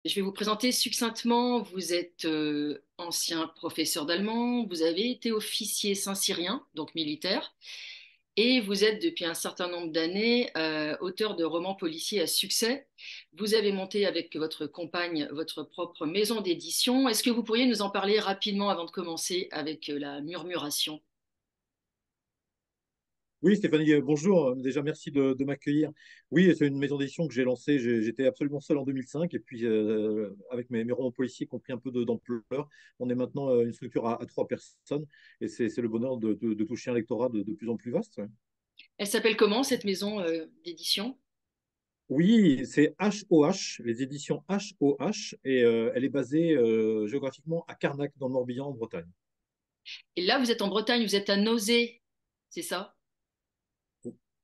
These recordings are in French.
Je vais vous présenter succinctement. Vous êtes ancien professeur d'allemand, vous avez été officier saint-cyrien, donc militaire, et vous êtes depuis un certain nombre d'années auteur de romans policiers à succès. Vous avez monté avec votre compagne votre propre maison d'édition. Est-ce que vous pourriez nous en parler rapidement avant de commencer avec la murmuration? Oui, Stéphanie, bonjour. Déjà, merci de m'accueillir. Oui, c'est une maison d'édition que j'ai lancée. J'étais absolument seul en 2005. Et puis, avec mes romans policiers qui ont pris un peu d'ampleur, on est maintenant une structure à 3 personnes. Et c'est le bonheur de toucher un lectorat de plus en plus vaste. Ouais. Elle s'appelle comment cette maison d'édition? Oui, c'est HOH, les éditions HOH. Et elle est basée géographiquement à Carnac, dans le Morbihan, en Bretagne. Et là, vous êtes en Bretagne, vous êtes à Nausée, c'est ça?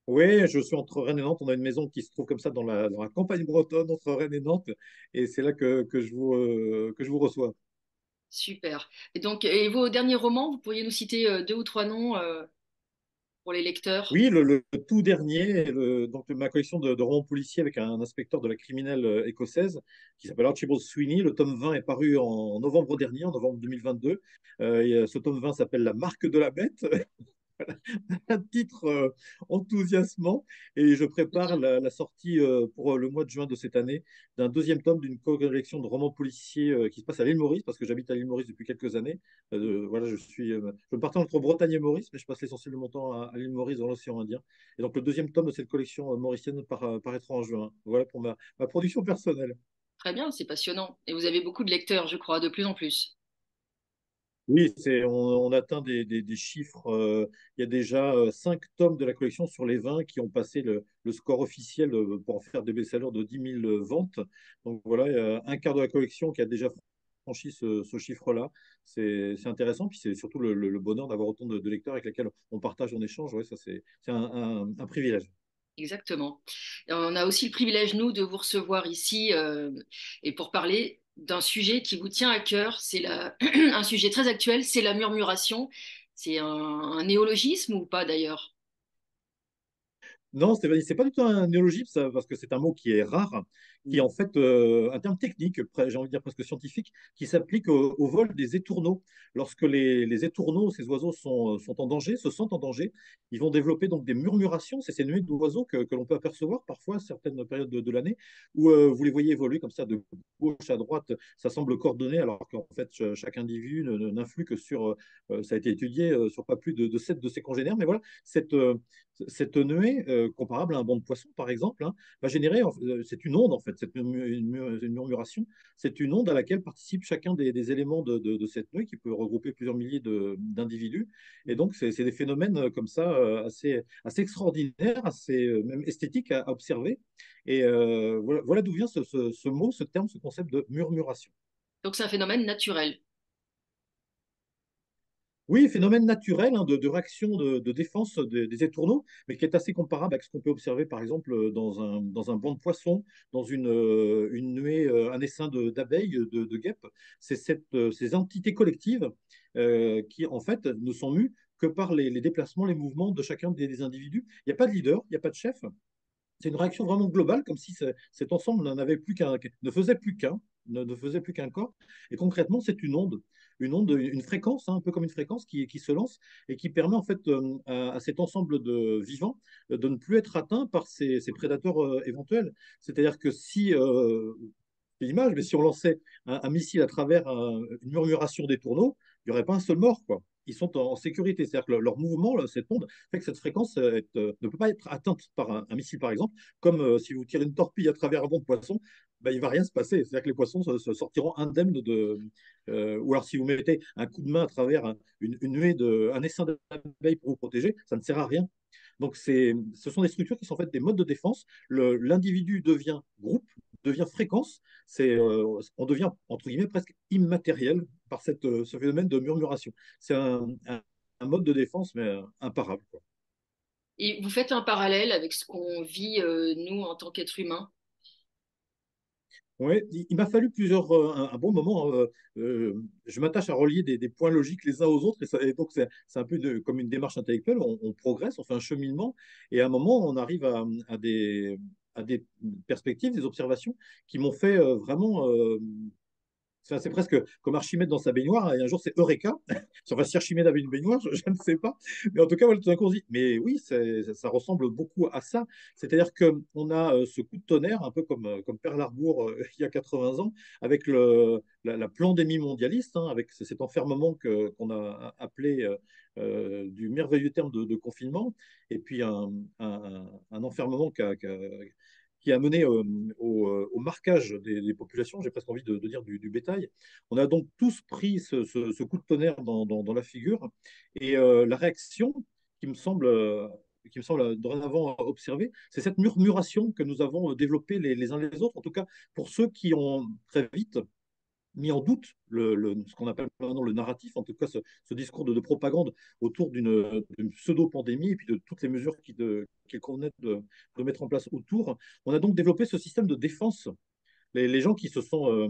Oui, je suis entre Rennes et Nantes. On a une maison qui se trouve comme ça dans la campagne bretonne, entre Rennes et Nantes. Et c'est là que je vous reçois. Super. Et donc, et vos derniers romans, vous pourriez nous citer deux ou trois noms pour les lecteurs? Oui, le tout dernier, donc ma collection de romans policiers avec un inspecteur de la criminelle écossaise qui s'appelle Archibald Sweeney. Le tome 20 est paru en novembre dernier, en novembre 2022. Ce tome 20 s'appelle La marque de la bête. Un titre enthousiasmant. Et je prépare la sortie pour le mois de juin de cette année d'un deuxième tome d'une collection de romans policiers qui se passe à l'île Maurice, parce que j'habite à l'île Maurice depuis quelques années. Voilà, je me partage entre Bretagne et Maurice, mais je passe l'essentiel de mon temps à l'île Maurice dans l'océan Indien. Et donc le deuxième tome de cette collection mauricienne paraîtra en juin. Voilà pour ma production personnelle. Très bien, c'est passionnant. Et vous avez beaucoup de lecteurs, je crois, de plus en plus. Oui, on atteint des chiffres. Il y a déjà 5 tomes de la collection sur les 20 qui ont passé le score officiel pour en faire des best-sellers de 10 000 ventes. Donc voilà, il y a un quart de la collection qui a déjà franchi ce chiffre-là. C'est intéressant. Puis c'est surtout le bonheur d'avoir autant de lecteurs avec lesquels on partage, on échange. Ouais, ça, c'est un privilège. Exactement. Et on a aussi le privilège, nous, de vous recevoir ici et pour parler d'un sujet qui vous tient à cœur. Un sujet très actuel, c'est la murmuration. C'est un néologisme ou pas d'ailleurs? Non, c'est pas du tout un néologisme, ça, parce que c'est un mot qui est rare, qui est en fait un terme technique, j'ai envie de dire presque scientifique, qui s'applique au vol des étourneaux. Lorsque les étourneaux, ces oiseaux, sont en danger, se sentent en danger, ils vont développer donc des murmurations. C'est ces nuées d'oiseaux que l'on peut apercevoir parfois à certaines périodes de l'année, où vous les voyez évoluer comme ça de gauche à droite. Ça semble coordonné, alors qu'en fait, chaque individu n'influe que sur, ça a été étudié, sur pas plus de 7 de ses congénères. Mais voilà, cette nuée, comparable à un banc de poisson, par exemple, hein, va générer, c'est une onde en fait, une murmuration, c'est une onde à laquelle participe chacun des éléments de cette nuée qui peut regrouper plusieurs milliers d'individus. Et donc, c'est des phénomènes comme ça assez extraordinaires, assez même esthétiques à observer. Et voilà d'où vient ce mot, ce terme, ce concept de murmuration. Donc c'est un phénomène naturel. Oui, phénomène naturel hein, de réaction de défense des étourneaux, mais qui est assez comparable à ce qu'on peut observer par exemple dans un banc de poissons, dans une nuée, un essaim d'abeilles, de guêpes. C'est ces entités collectives qui en fait ne sont mues que par les déplacements, les mouvements de chacun des individus. Il n'y a pas de leader, il n'y a pas de chef. C'est une réaction vraiment globale, comme si cet ensemble ne faisait plus qu'un, ne faisait plus qu'un corps. Et concrètement, c'est une onde, une fréquence, hein, un peu comme une fréquence qui se lance et qui permet en fait à cet ensemble de vivants de ne plus être atteint par ces prédateurs éventuels. C'est-à-dire que si c'est l'image, mais si on lançait un missile à travers une murmuration des tourneaux, il n'y aurait pas un seul mort, quoi. Ils sont en sécurité, c'est-à-dire que leur mouvement, là, cette onde, fait que cette fréquence ne peut pas être atteinte par un missile, par exemple, comme si vous tirez une torpille à travers un banc de poissons, ben, il ne va rien se passer. C'est-à-dire que les poissons se sortiront indemnes ou alors si vous mettez un coup de main à travers une nuée un essaim d'abeilles pour vous protéger, ça ne sert à rien. Donc, ce sont des structures qui sont en fait des modes de défense. L'individu devient groupe, devient fréquence. On devient, entre guillemets, presque immatériel par ce phénomène de murmuration. C'est un mode de défense, mais imparable, quoi. Et vous faites un parallèle avec ce qu'on vit, nous, en tant qu'êtres humains. Ouais, il m'a fallu un bon moment. Je m'attache à relier des points logiques les uns aux autres, et donc c'est un peu comme une démarche intellectuelle. On progresse, on fait un cheminement, et à un moment, on arrive à des perspectives, des observations qui m'ont fait vraiment c'est presque comme Archimède dans sa baignoire, et un jour c'est Eureka. Enfin, si Archimède avait une baignoire, je ne sais pas. Mais en tout cas, voilà, tout d'un coup, on se dit, mais oui, ça ressemble beaucoup à ça. C'est-à-dire qu'on a ce coup de tonnerre, un peu comme Pearl Harbor il y a 80 ans, avec la pandémie mondialiste, hein, avec cet enfermement qu'on a appelé du merveilleux terme de confinement, et puis un enfermement qui a mené au marquage des populations, j'ai presque envie de dire du bétail. On a donc tous pris ce coup de tonnerre dans la figure, et la réaction qui me semble, qui me semble dorénavant observer, c'est cette murmuration que nous avons développée les uns les autres, en tout cas pour ceux qui ont très vite mis en doute ce qu'on appelle maintenant le narratif, en tout cas ce discours de propagande autour d'une pseudo-pandémie et puis de toutes les mesures qu'il convenait de mettre en place autour. On a donc développé ce système de défense. Les gens qui se sont,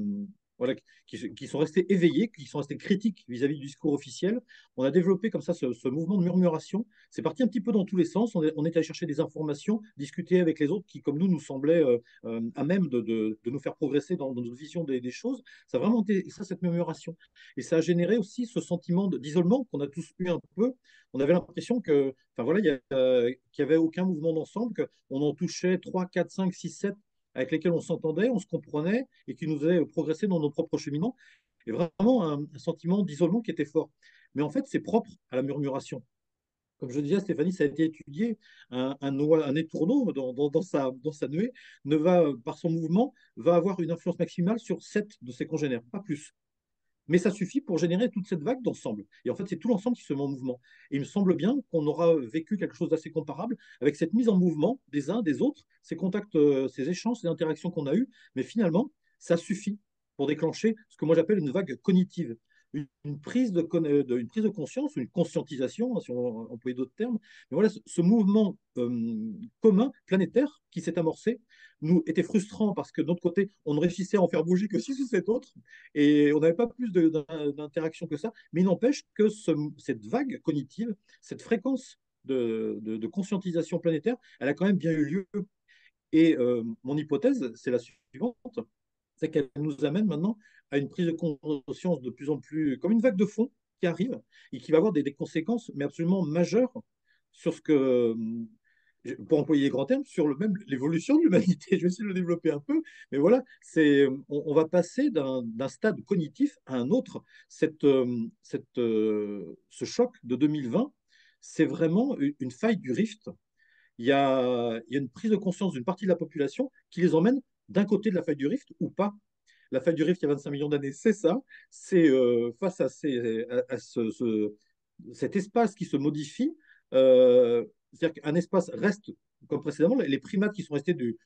voilà, qui sont restés éveillés, qui sont restés critiques vis-à-vis du discours officiel. On a développé comme ça ce mouvement de murmuration. C'est parti un petit peu dans tous les sens. On est allé chercher des informations, discuter avec les autres qui, comme nous semblaient à même de nous faire progresser dans notre vision des choses. Ça a vraiment été ça, cette murmuration. Et ça a généré aussi ce sentiment d'isolement qu'on a tous eu un peu. On avait l'impression que, enfin voilà, qu'il n'y avait aucun mouvement d'ensemble, qu'on en touchait 3, 4, 5, 6, 7 avec lesquels on s'entendait, on se comprenait et qui nous faisaient progresser dans nos propres cheminements. Et vraiment un sentiment d'isolement qui était fort. Mais en fait, c'est propre à la murmuration. Comme je disais, Stéphanie, ça a été étudié. Un étourneau dans sa nuée par son mouvement, va avoir une influence maximale sur 7 de ses congénères, pas plus. Mais ça suffit pour générer toute cette vague d'ensemble. Et en fait, c'est tout l'ensemble qui se met en mouvement. Et il me semble bien qu'on aura vécu quelque chose d'assez comparable avec cette mise en mouvement des uns, des autres, ces contacts, ces échanges, ces interactions qu'on a eues. Mais finalement, ça suffit pour déclencher ce que moi j'appelle une vague cognitive. Une une prise de conscience, une conscientisation, hein, si on employait d'autres termes. Mais voilà, ce mouvement commun, planétaire, qui s'est amorcé, nous était frustrant parce que de notre côté, on ne réussissait à en faire bouger que 6 ou 7 autres. Et on n'avait pas plus d'interaction que ça, mais il n'empêche que cette vague cognitive, cette fréquence de conscientisation planétaire, elle a quand même bien eu lieu. Et mon hypothèse, c'est la suivante, c'est qu'elle nous amène maintenant à une prise de conscience de plus en plus, comme une vague de fond qui arrive et qui va avoir des conséquences, mais absolument majeures sur ce que, pour employer les grands termes, sur même l'évolution de l'humanité. Je vais essayer de le développer un peu, mais voilà, on va passer d'un stade cognitif à un autre. Ce choc de 2020, c'est vraiment une faille du rift. Il y a une prise de conscience d'une partie de la population qui les emmène d'un côté de la faille du rift ou pas. La faille du rift, il y a 25 millions d'années, c'est ça. C'est face à cet espace qui se modifie. C'est-à-dire qu'un espace reste comme précédemment. Les primates qui sont restés du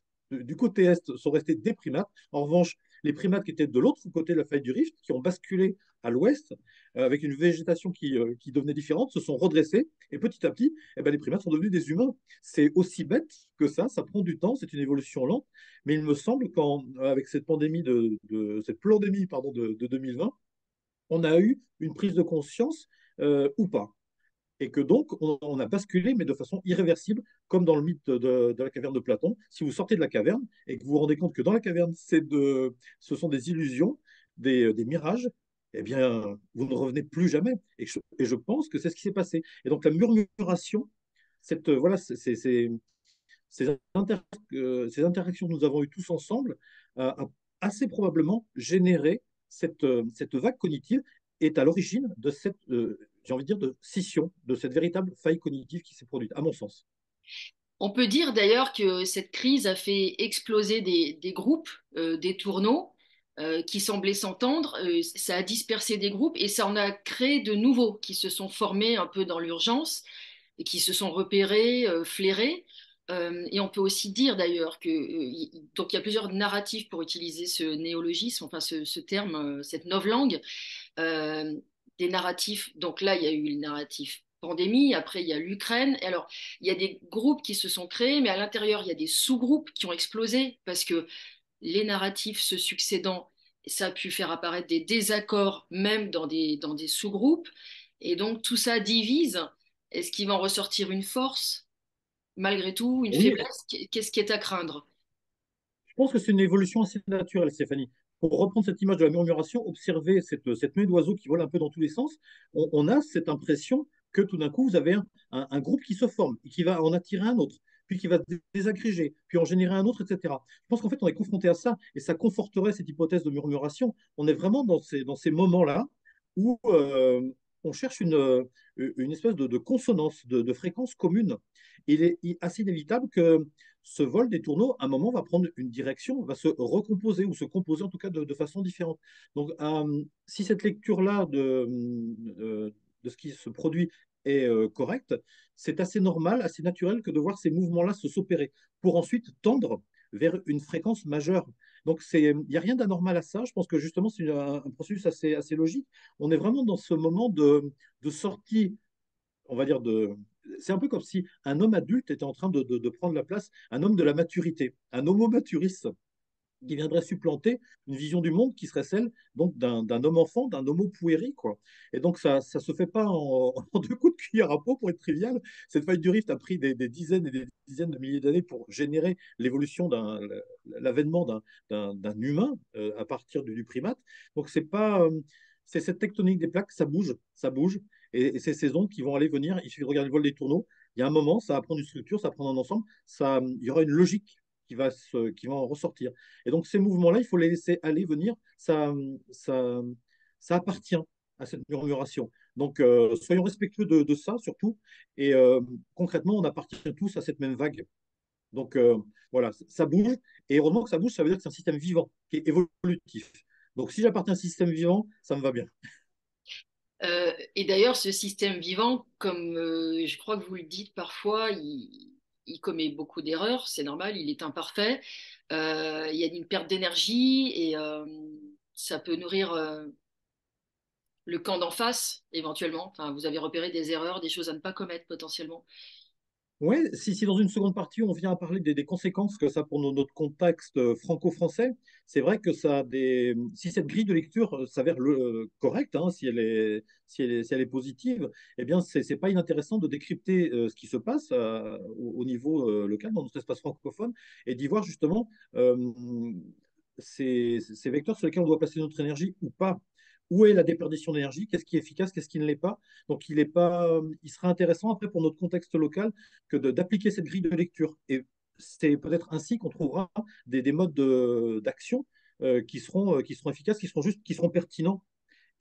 côté est sont restés des primates. En revanche, les primates qui étaient de l'autre côté de la faille du rift, qui ont basculé à l'ouest, avec une végétation qui devenait différente, se sont redressés. Et petit à petit, eh ben, les primates sont devenus des humains. C'est aussi bête que ça prend du temps, c'est une évolution lente. Mais il me semble qu'avec cette pandémie cette pandémie pardon, de 2020, on a eu une prise de conscience ou pas. Et que donc, on a basculé, mais de façon irréversible, comme dans le mythe de la caverne de Platon. Si vous sortez de la caverne et que vous vous rendez compte que dans la caverne, ce sont des illusions, des mirages, eh bien, vous ne revenez plus jamais. Et je pense que c'est ce qui s'est passé. Et donc, la murmuration, voilà, ces interactions que nous avons eues tous ensemble a assez probablement généré cette vague cognitive est à l'origine de cette, j'ai envie de dire, de scission, de cette véritable faille cognitive qui s'est produite, à mon sens. On peut dire d'ailleurs que cette crise a fait exploser des groupes, des tourneaux qui semblaient s'entendre. Ça a dispersé des groupes et ça en a créé de nouveaux qui se sont formés un peu dans l'urgence et qui se sont repérés, flairés. Et on peut aussi dire d'ailleurs que donc il y a plusieurs narratifs pour utiliser ce néologisme, enfin ce terme, cette novlangue. Euh, des narratifs. Donc là, il y a eu le narratif pandémie, après il y a l'Ukraine. Et alors, il y a des groupes qui se sont créés, mais à l'intérieur, il y a des sous-groupes qui ont explosé parce que les narratifs se succédant, ça a pu faire apparaître des désaccords même dans des sous-groupes. Et donc, tout ça divise. Est-ce qu'il va en ressortir une force, malgré tout, une Oui, faiblesse? Qu'est-ce qui est à craindre? pense que c'est une évolution assez naturelle, Stéphanie. Pour reprendre cette image de la murmuration, observer cette nuée d'oiseaux qui volent un peu dans tous les sens, on a cette impression que tout d'un coup, vous avez un groupe qui se forme et qui va en attirer un autre, puis qui va se désagréger, puis en générer un autre, etc. Je pense qu'en fait, on est confronté à ça et ça conforterait cette hypothèse de murmuration. On est vraiment dans ces moments-là où on cherche une espèce de consonance, de fréquence commune. Il est assez inévitable que ce vol des tourneaux, à un moment, va prendre une direction, va se recomposer ou se composer en tout cas de façon différente. Donc, si cette lecture-là de ce qui se produit est correcte, c'est assez normal, assez naturel que de voir ces mouvements-là se s'opérer pour ensuite tendre vers une fréquence majeure. Donc, il n'y a rien d'anormal à ça. Je pense que justement, c'est un processus assez logique. On est vraiment dans ce moment de sortie, on va dire, c'est un peu comme si un homme adulte était en train de prendre la place, un homme de la maturité, un homo maturis qui viendrait supplanter une vision du monde qui serait celle donc d'un homme enfant, d'un homo pueri, quoi. Et donc ça se fait pas en deux coups de cuillère à peau pour être trivial. Cette faille du rift a pris des dizaines et des dizaines de milliers d'années pour générer l'évolution l'avènement d'un humain à partir du primate. Donc c'est pas c'est cette tectonique des plaques, ça bouge, et c'est ces ondes qui vont aller venir. Il suffit de regarder le vol des tourneaux. Il y a un moment, ça va prendre une structure, ça va prendre un ensemble, il y aura une logique qui va en ressortir. Et donc, ces mouvements-là, il faut les laisser aller, venir. Ça, ça appartient à cette murmuration. Donc, soyons respectueux de ça, surtout. Et concrètement, on appartient tous à cette même vague. Donc, voilà, ça bouge. Et heureusement que ça bouge, ça veut dire que c'est un système vivant, qui est évolutif. Donc, si j'appartiens à un système vivant, ça me va bien. Et d'ailleurs, ce système vivant, comme je crois que vous le dites parfois, il commet beaucoup d'erreurs, c'est normal, il est imparfait. Il y a une perte d'énergie et ça peut nourrir le camp d'en face, éventuellement. Enfin, vous avez repéré des erreurs, des choses à ne pas commettre potentiellement. Oui, si dans une seconde partie, on vient à parler des conséquences que ça a pour notre contexte franco-français, c'est vrai que si cette grille de lecture s'avère correcte, hein, si elle est positive, eh bien, c'est pas inintéressant de décrypter ce qui se passe au niveau local, dans notre espace francophone, et d'y voir justement ces vecteurs sur lesquels on doit passer notre énergie ou pas. Où est la déperdition d'énergie? Qu'est-ce qui est efficace? Qu'est-ce qui ne l'est pas? Donc, il sera intéressant après pour notre contexte local que d'appliquer cette grille de lecture. Et c'est peut-être ainsi qu'on trouvera des modes d'action qui seront efficaces, qui seront pertinents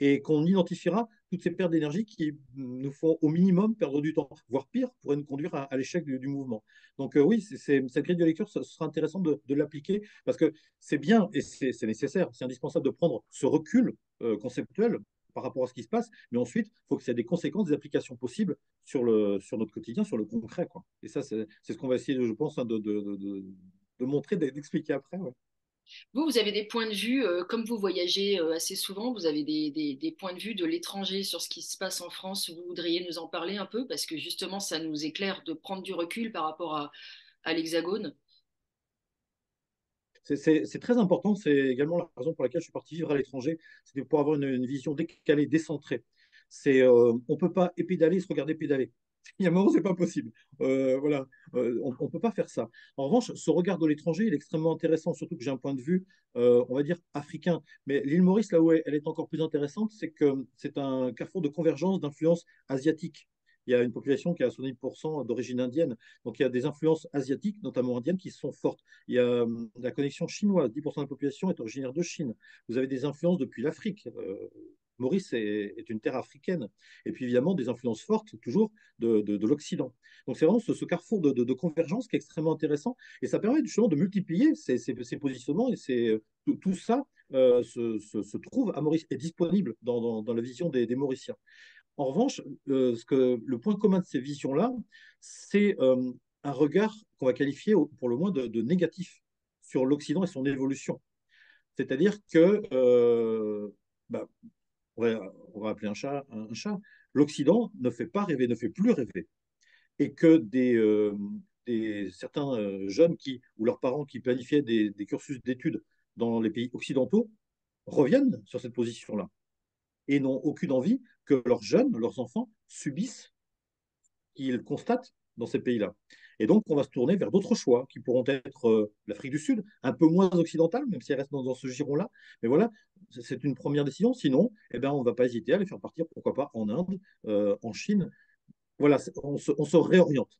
et qu'on identifiera toutes ces pertes d'énergie qui nous font au minimum perdre du temps, voire pire, pourraient nous conduire à l'échec du mouvement. Donc oui, cette grille de lecture, ce sera intéressant de l'appliquer parce que c'est bien et c'est nécessaire, c'est indispensable de prendre ce recul conceptuel par rapport à ce qui se passe, mais ensuite, il faut que ça ait des conséquences, des applications possibles sur notre quotidien, sur le concret, quoi. Et ça, c'est ce qu'on va essayer, je pense, hein, de montrer, d'expliquer après. Ouais. Vous, vous avez des points de vue, comme vous voyagez assez souvent, vous avez des points de vue de l'étranger sur ce qui se passe en France. Vous voudriez nous en parler un peu parce que justement, ça nous éclaire de prendre du recul par rapport à l'Hexagone. C'est très important. C'est également la raison pour laquelle je suis parti vivre à l'étranger. C'était pour avoir une vision décalée, décentrée. On ne peut pas pédaler et se regarder pédaler. Il y a un moment, c'est pas possible. Voilà, on ne peut pas faire ça. En revanche, ce regard de l'étranger, il est extrêmement intéressant, surtout que j'ai un point de vue, on va dire, africain. Mais l'île Maurice, là où elle est encore plus intéressante, c'est que c'est un carrefour de convergence d'influences asiatiques. Il y a une population qui a 70% d'origine indienne. Donc il y a des influences asiatiques, notamment indiennes, qui sont fortes. Il y a la connexion chinoise, 10% de la population est originaire de Chine. Vous avez des influences depuis l'Afrique. Maurice est une terre africaine. Et puis évidemment, des influences fortes, toujours, de l'Occident. Donc c'est vraiment ce carrefour de convergence qui est extrêmement intéressant. Et ça permet justement de multiplier ces positionnements. Et tout ça se trouve à Maurice, est disponible dans la vision des Mauriciens. En revanche, le point commun de ces visions-là, c'est un regard qu'on va qualifier pour le moins de négatif sur l'Occident et son évolution. C'est-à-dire que, bah, on va appeler un chat un chat, l'Occident ne fait pas rêver, ne fait plus rêver. Et que certains jeunes ou leurs parents qui planifiaient des cursus d'études dans les pays occidentaux reviennent sur cette position-là et n'ont aucune envie que leurs jeunes, leurs enfants, subissent ce qu'ils constatent dans ces pays-là. Et donc, on va se tourner vers d'autres choix qui pourront être l'Afrique du Sud, un peu moins occidentale, même si elle reste dans ce giron-là. Mais voilà, c'est une première décision. Sinon, eh ben, on ne va pas hésiter à les faire partir, pourquoi pas, en Inde, en Chine. Voilà, on se réoriente.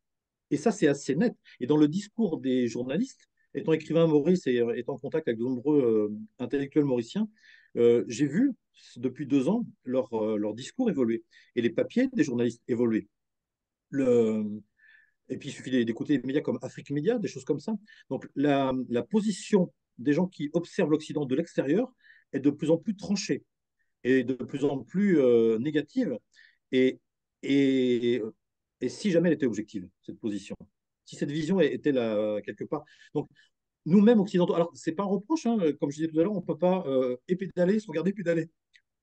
Et ça, c'est assez net. Et dans le discours des journalistes, étant écrivain Maurice et étant en contact avec de nombreux intellectuels mauriciens, j'ai vu depuis 2 ans leur discours évoluer et les papiers des journalistes évoluer. Le, et puis il suffit d'écouter des médias comme Afrique Média, des choses comme ça. Donc la position des gens qui observent l'Occident de l'extérieur est de plus en plus tranchée et de plus en plus négative. Et, et, et si jamais elle était objective, cette position, si cette vision était là quelque part. Donc, nous-mêmes occidentaux, alors c'est pas un reproche, hein, comme je disais tout à l'heure, on ne peut pas pédaler, se regarder pédaler.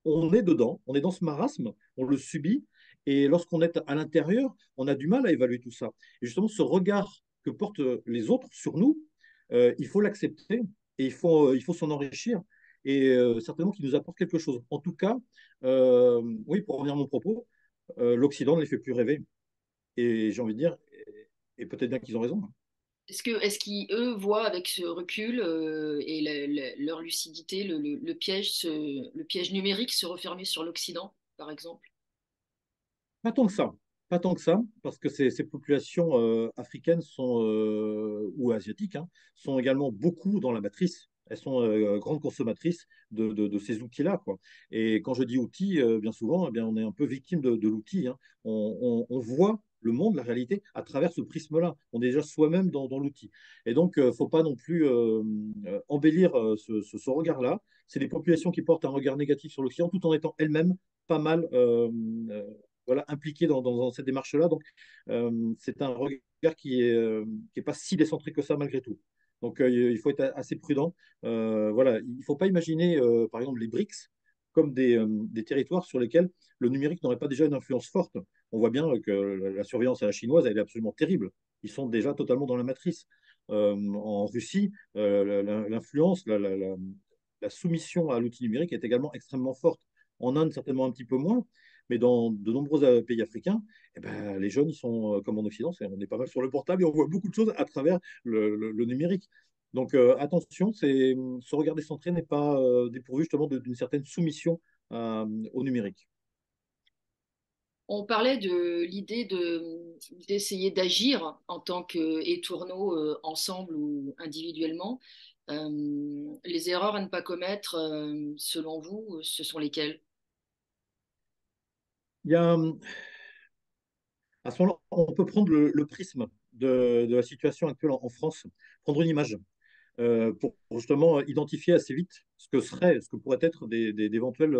On est dedans, on est dans ce marasme, on le subit, et lorsqu'on est à l'intérieur, on a du mal à évaluer tout ça. Et justement, ce regard que portent les autres sur nous, il faut l'accepter et il faut s'en enrichir, et certainement qu'il nous apporte quelque chose. En tout cas, oui, pour revenir à mon propos, l'Occident ne les fait plus rêver. Et j'ai envie de dire, et peut-être bien qu'ils ont raison. Est-ce qu'ils, eux, voient avec ce recul et leur lucidité le piège numérique se refermer sur l'Occident, par exemple? Pas tant que ça. Pas tant que ça, parce que ces populations africaines ou asiatiques hein, sont également beaucoup dans la matrice. Elles sont grandes consommatrices de ces outils-là, quoi. Et quand je dis outils, bien souvent, eh bien, on est un peu victime de l'outil, hein. On voit le monde, la réalité, à travers ce prisme-là. On est déjà soi-même dans l'outil. Et donc, il ne faut pas non plus embellir ce regard-là. C'est des populations qui portent un regard négatif sur l'Occident tout en étant elles-mêmes pas mal euh, voilà, impliqués dans cette démarche-là. Donc, c'est un regard qui est pas si décentré que ça malgré tout. Donc, il faut être assez prudent. Voilà, il ne faut pas imaginer, par exemple, les BRICS comme des territoires sur lesquels le numérique n'aurait pas déjà une influence forte. On voit bien que la surveillance à la chinoise, elle est absolument terrible. Ils sont déjà totalement dans la matrice. En Russie, l'influence, la soumission à l'outil numérique est également extrêmement forte. En Inde, certainement un petit peu moins, mais dans de nombreux pays africains, eh ben, les jeunes, ils sont comme en Occident, on est pas mal sur le portable et on voit beaucoup de choses à travers le numérique. Donc attention, ce regard décentré n'est pas dépourvu justement d'une certaine soumission au numérique. On parlait de l'idée d'essayer d'agir en tant qu'étourneaux ensemble ou individuellement. Les erreurs à ne pas commettre, selon vous, ce sont lesquelles? Il y a, à ce moment-là, on peut prendre le prisme de la situation actuelle en France, prendre une image pour justement identifier assez vite ce que pourrait être d'éventuelles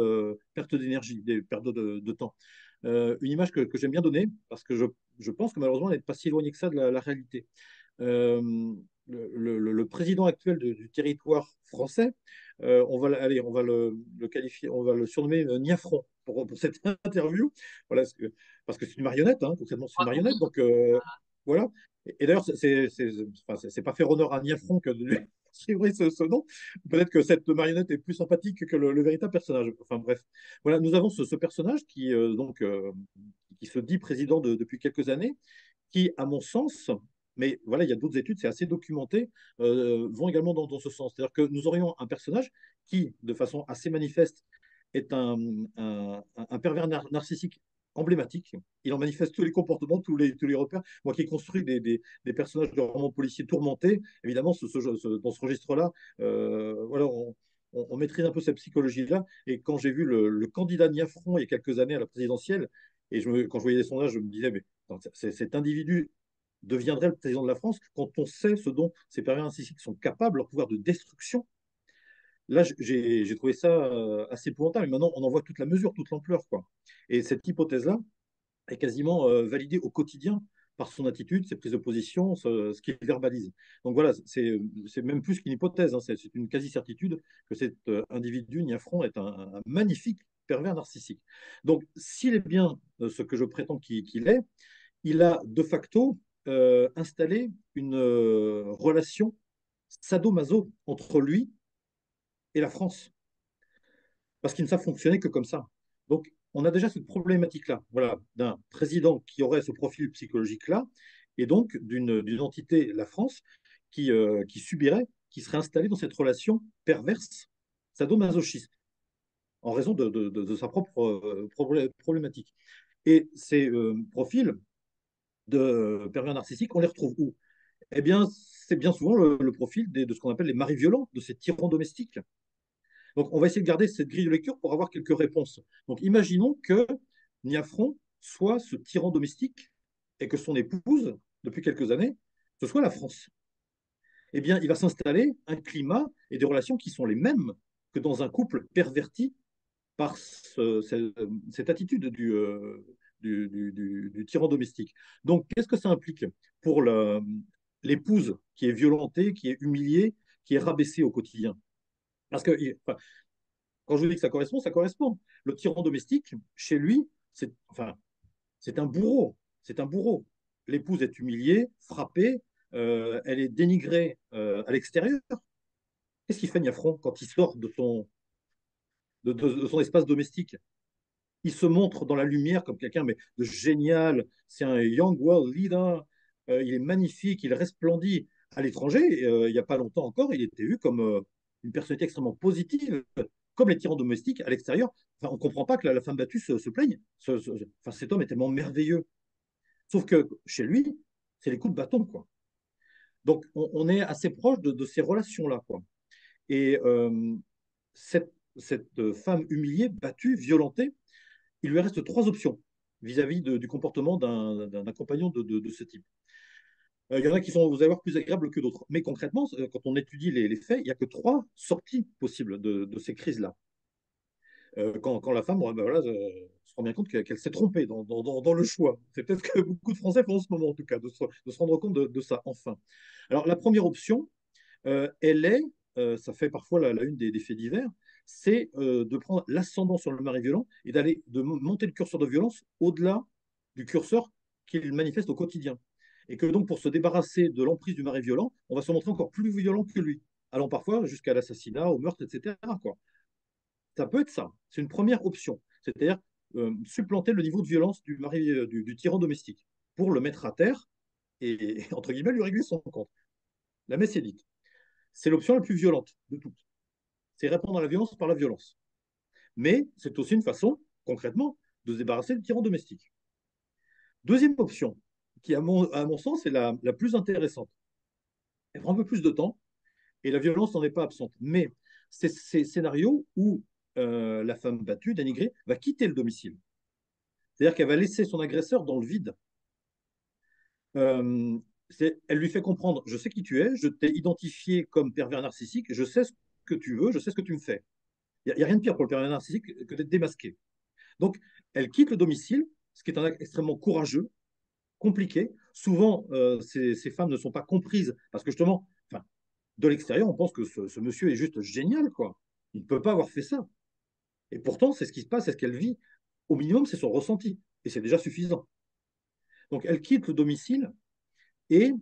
pertes d'énergie, des pertes de temps. Une image que j'aime bien donner, parce que je pense que malheureusement, elle n'est pas si éloignée que ça de la réalité. Euh, le président actuel du territoire français, on va le qualifier, on va le surnommer Niafron pour cette interview. Voilà, parce que c'est une marionnette, hein, concrètement, c'est une marionnette. Donc, voilà. Et d'ailleurs, enfin, c'est pas faire honneur à Niafron que de lui attribuer ce nom. Peut-être que cette marionnette est plus sympathique que le véritable personnage. Enfin, bref. Voilà, nous avons ce personnage qui se dit président depuis quelques années, qui, à mon sens, mais voilà, il y a d'autres études, c'est assez documenté, vont également dans ce sens. C'est-à-dire que nous aurions un personnage qui, de façon assez manifeste, est un pervers narcissique emblématique. Il en manifeste tous les comportements, tous les repères. Moi qui ai construit des personnages de romans policiers tourmentés, évidemment, dans ce registre-là, voilà, on maîtrise un peu cette psychologie-là. Et quand j'ai vu le candidat Niafron il y a quelques années à la présidentielle, et quand je voyais les sondages, je me disais, mais cet individu deviendrait le président de la France quand on sait ce dont ces pervers narcissiques sont capables, leur pouvoir de destruction. Là, j'ai trouvé ça assez épouvantable. Mais maintenant, on en voit toute la mesure, toute l'ampleur, quoi. Et cette hypothèse-là est quasiment validée au quotidien par son attitude, ses prises de position, ce qu'il verbalise. Donc voilà, c'est même plus qu'une hypothèse, hein, c'est une quasi-certitude que cet individu, Niafron, est un magnifique pervers narcissique. Donc, s'il est bien ce que je prétends qu'il est, il a de facto installé une relation sadomaso entre lui et la France, parce qu'il ne ça fonctionner que comme ça. Donc, on a déjà cette problématique-là, voilà, d'un président qui aurait ce profil psychologique-là, et donc d'une entité, la France, qui subirait, qui serait installée dans cette relation perverse, sadomasochiste, en raison de sa propre problématique. Et ces profils de pervers narcissiques, on les retrouve où? Eh bien, c'est bien souvent le profil de ce qu'on appelle les maris violents, de ces tyrans domestiques. Donc, on va essayer de garder cette grille de lecture pour avoir quelques réponses. Donc, imaginons que Niafron soit ce tyran domestique et que son épouse, depuis quelques années, ce soit la France. Eh bien, il va s'installer un climat et des relations qui sont les mêmes que dans un couple perverti par cette attitude du tyran domestique. Donc, qu'est-ce que ça implique pour l'épouse qui est violentée, qui est humiliée, qui est rabaissée au quotidien? Parce que, enfin, quand je vous dis que ça correspond, ça correspond. Le tyran domestique, chez lui, c'est un bourreau. C'est un bourreau. L'épouse est humiliée, frappée, elle est dénigrée à l'extérieur. Qu'est-ce qu'il fait Niafron quand il sort de son espace domestique? Il se montre dans la lumière comme quelqu'un mais de génial. C'est un young world leader. Il est magnifique, il resplendit. À l'étranger, il n'y a pas longtemps encore, il était vu comme une personnalité extrêmement positive, comme les tyrans domestiques à l'extérieur. Enfin, on ne comprend pas que la femme battue se plaigne. Enfin, cet homme est tellement merveilleux. Sauf que chez lui, c'est les coups de bâton, quoi. Donc, on est assez proche de ces relations-là, quoi. Et cette femme humiliée, battue, violentée, il lui reste trois options vis-à-vis du comportement d'un compagnon de ce type. Il y en a qui sont, vous allez voir, plus agréables que d'autres. Mais concrètement, quand on étudie les faits, il n'y a que trois sorties possibles de ces crises-là. Quand la femme, ben voilà, se rend bien compte qu'elle s'est trompée dans le choix. C'est peut-être que beaucoup de Français font en ce moment, en tout cas, de se rendre compte de ça, enfin. Alors, la première option, elle est, ça fait parfois la une des faits divers, c'est de prendre l'ascendant sur le mari violent et de monter le curseur de violence au-delà du curseur qu'il manifeste au quotidien. Et que donc, pour se débarrasser de l'emprise du mari violent, on va se montrer encore plus violent que lui, allant parfois jusqu'à l'assassinat, au meurtre, etc., quoi. Ça peut être ça. C'est une première option. C'est-à-dire supplanter le niveau de violence du tyran domestique pour le mettre à terre et, entre guillemets, lui régler son compte. La messe est dite. C'est l'option la plus violente de toutes. C'est répondre à la violence par la violence. Mais c'est aussi une façon, concrètement, de se débarrasser du tyran domestique. Deuxième option, qui, à mon sens, est la plus intéressante. Elle prend un peu plus de temps et la violence n'en est pas absente. Mais c'est ces scénarios où la femme battue, dénigrée, va quitter le domicile. C'est-à-dire qu'elle va laisser son agresseur dans le vide. Euh, Elle lui fait comprendre, je sais qui tu es, je t'ai identifié comme pervers narcissique, je sais ce que tu veux, je sais ce que tu me fais. Il n'y a rien de pire pour le pervers narcissique que d'être démasqué. Donc, elle quitte le domicile, ce qui est un acte extrêmement courageux, compliqué. Souvent, ces femmes ne sont pas comprises parce que justement, enfin, de l'extérieur, on pense que ce monsieur est juste génial, quoi. Il ne peut pas avoir fait ça. Et pourtant, c'est ce qui se passe, c'est ce qu'elle vit. Au minimum, c'est son ressenti. Et c'est déjà suffisant. Donc, elle quitte le domicile et